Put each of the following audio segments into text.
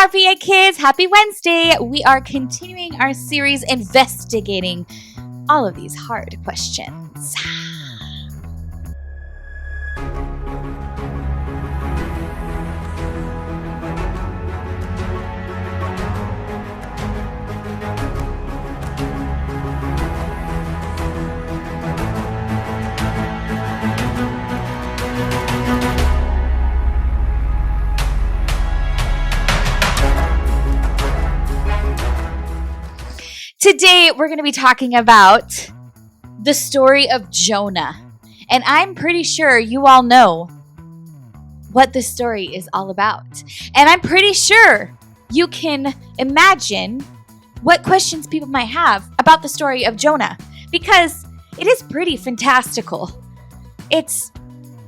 RPA kids, happy Wednesday. We are continuing our series investigating all of these hard questions. Today, we're going to be talking about the story of Jonah. And I'm pretty sure you all know what this story is all about. And I'm pretty sure you can imagine what questions people might have about the story of Jonah, because it is pretty fantastical. It's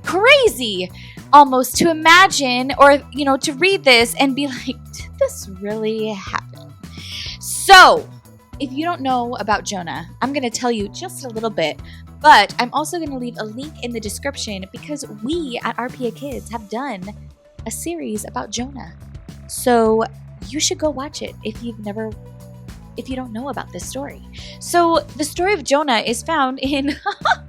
crazy almost to imagine or, to read this and be like, did this really happen? So, if you don't know about Jonah, I'm going to tell you just a little bit, but I'm also going to leave a link in the description because we at RPA Kids have done a series about Jonah. So you should go watch it if you don't know about this story. So the story of Jonah is found in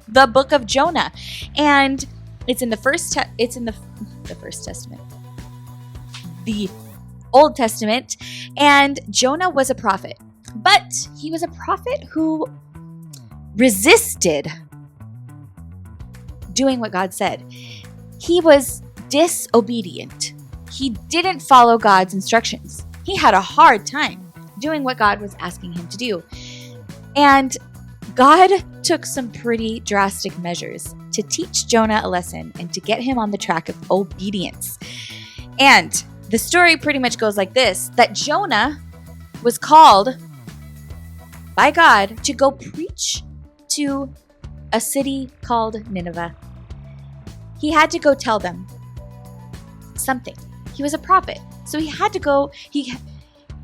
the book of Jonah, and it's in the first Testament. The Old Testament, and Jonah was a prophet. But he was a prophet who resisted doing what God said. He was disobedient. He didn't follow God's instructions. He had a hard time doing what God was asking him to do. And God took some pretty drastic measures to teach Jonah a lesson and to get him on the track of obedience. And the story pretty much goes like this, that Jonah was called by God to go preach to a city called Nineveh. He had to go tell them something. He was a prophet, so he had to go.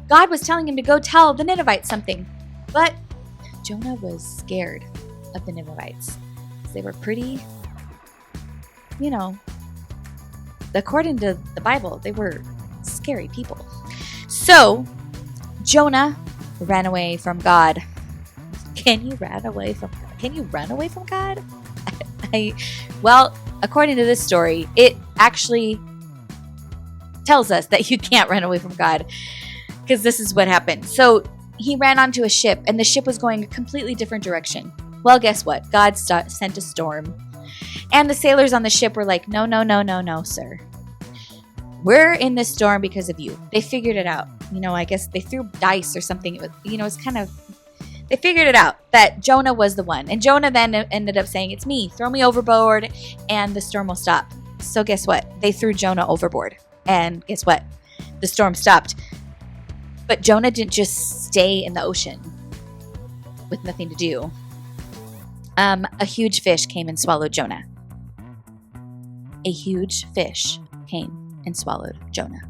God was telling him to go tell the Ninevites something, but Jonah was scared of the Ninevites. They were pretty, according to the Bible, they were scary people. So Jonah ran away from God. Can you run away from God? Well, according to this story, it actually tells us that you can't run away from God, because this is what happened. So he ran onto a ship, and the ship was going a completely different direction. Well, guess what? God sent a storm, and the sailors on the ship were like, no, sir. We're in this storm because of you. They figured it out. I guess they threw dice or something. They figured it out that Jonah was the one. And Jonah then ended up saying, it's me. Throw me overboard and the storm will stop. So guess what? They threw Jonah overboard. And guess what? The storm stopped. But Jonah didn't just stay in the ocean with nothing to do. A huge fish came and swallowed Jonah. A huge fish came and swallowed Jonah.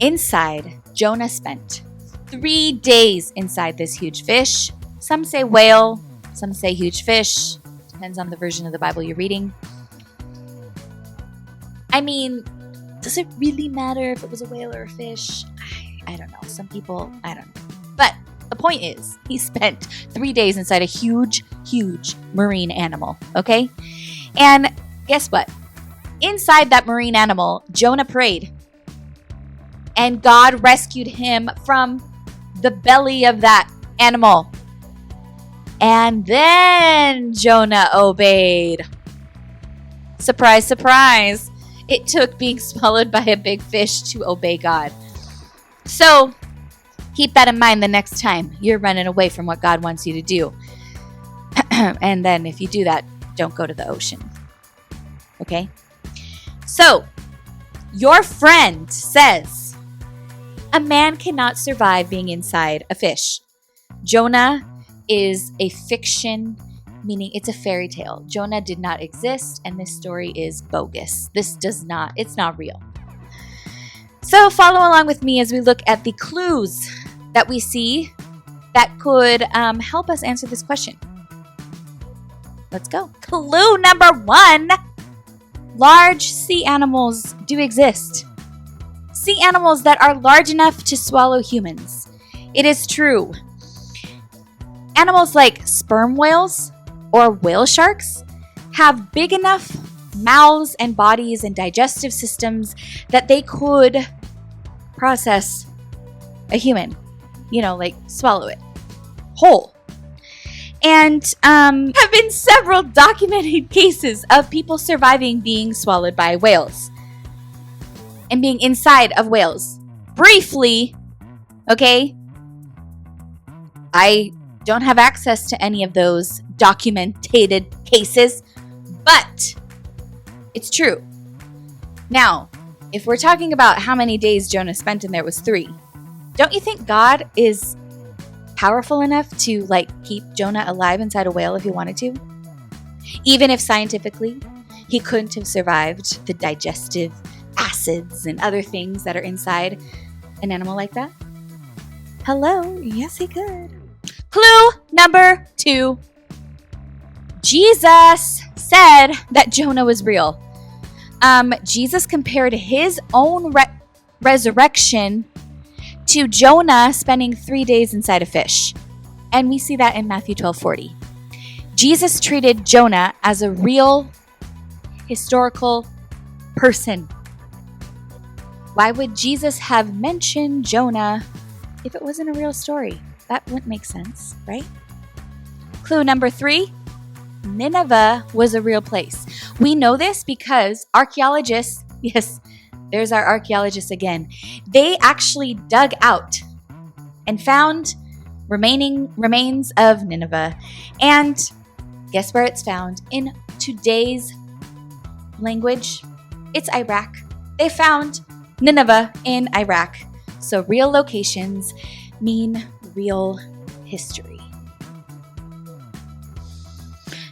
Inside, Jonah spent 3 days inside this huge fish. Some say whale, some say huge fish. Depends on the version of the Bible you're reading. I mean, does it really matter if it was a whale or a fish? I don't know. Some people, I don't know. But the point is, he spent 3 days inside a huge, huge marine animal, okay? And guess what? Inside that marine animal, Jonah prayed. And God rescued him from the belly of that animal. And then Jonah obeyed. Surprise, surprise. It took being swallowed by a big fish to obey God. So keep that in mind the next time you're running away from what God wants you to do. And then if you do that, don't go to the ocean. Okay? So, your friend says, a man cannot survive being inside a fish. Jonah is a fiction, meaning it's a fairy tale. Jonah did not exist, and this story is bogus. It's not real. So follow along with me as we look at the clues that we see that could help us answer this question. Let's go. Clue number 1. Large sea animals do exist. sea animals that are large enough to swallow humans. It is true. Animals like sperm whales or whale sharks have big enough mouths and bodies and digestive systems that they could process a human, like swallow it whole. And have been several documented cases of people surviving being swallowed by whales and being inside of whales. Briefly, okay? I don't have access to any of those documented cases, but it's true. Now, if we're talking about how many days Jonah spent in there was 3, don't you think God is powerful enough to keep Jonah alive inside a whale if he wanted to? Even if scientifically he couldn't have survived the digestive acids and other things that are inside an animal like that? Hello, yes he could. Clue number 2. Jesus said that Jonah was real. Jesus compared his own resurrection to Jonah spending 3 days inside a fish. And we see that in Matthew 12:40. Jesus treated Jonah as a real historical person. Why would Jesus have mentioned Jonah if it wasn't a real story? That wouldn't make sense, right? Clue number 3. Nineveh was a real place. We know this because archaeologists, yes, there's our archaeologists again, they actually dug out and found remains of Nineveh. And guess where it's found? In today's language, it's Iraq. They found Nineveh in Iraq. So real locations mean real history.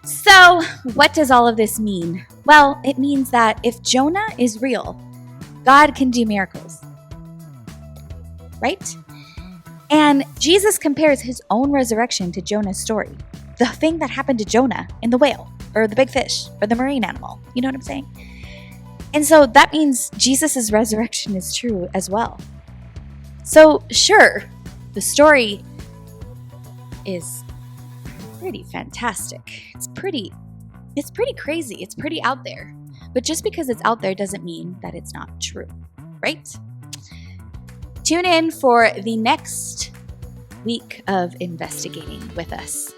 So what does all of this mean? Well, it means that if Jonah is real, God can do miracles, right? And Jesus compares his own resurrection to Jonah's story. The thing that happened to Jonah in the whale or the big fish or the marine animal. You know what I'm saying? And so that means Jesus' resurrection is true as well. So sure, the story is pretty fantastic. It's pretty crazy. It's pretty out there. But just because it's out there doesn't mean that it's not true, right? Tune in for the next week of investigating with us.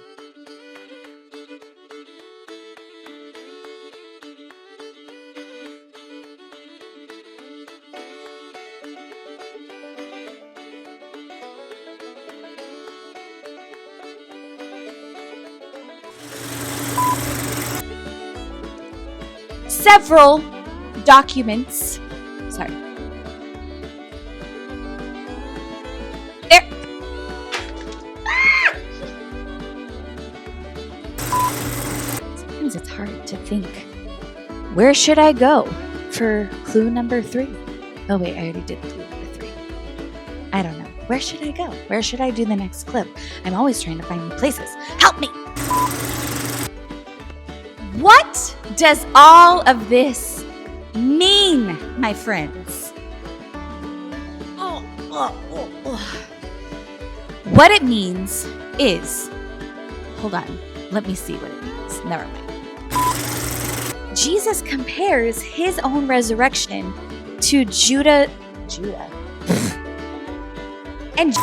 Several documents. Sorry. There. Sometimes it's hard to think. Where should I go for clue number 3? Oh wait, I already did clue number 3. I don't know. Where should I go? Where should I do the next clip? I'm always trying to find new places. Help me! What does all of this mean, my friends? What it means is, hold on, let me see what it means. Never mind. Jesus compares his own resurrection to Judah, and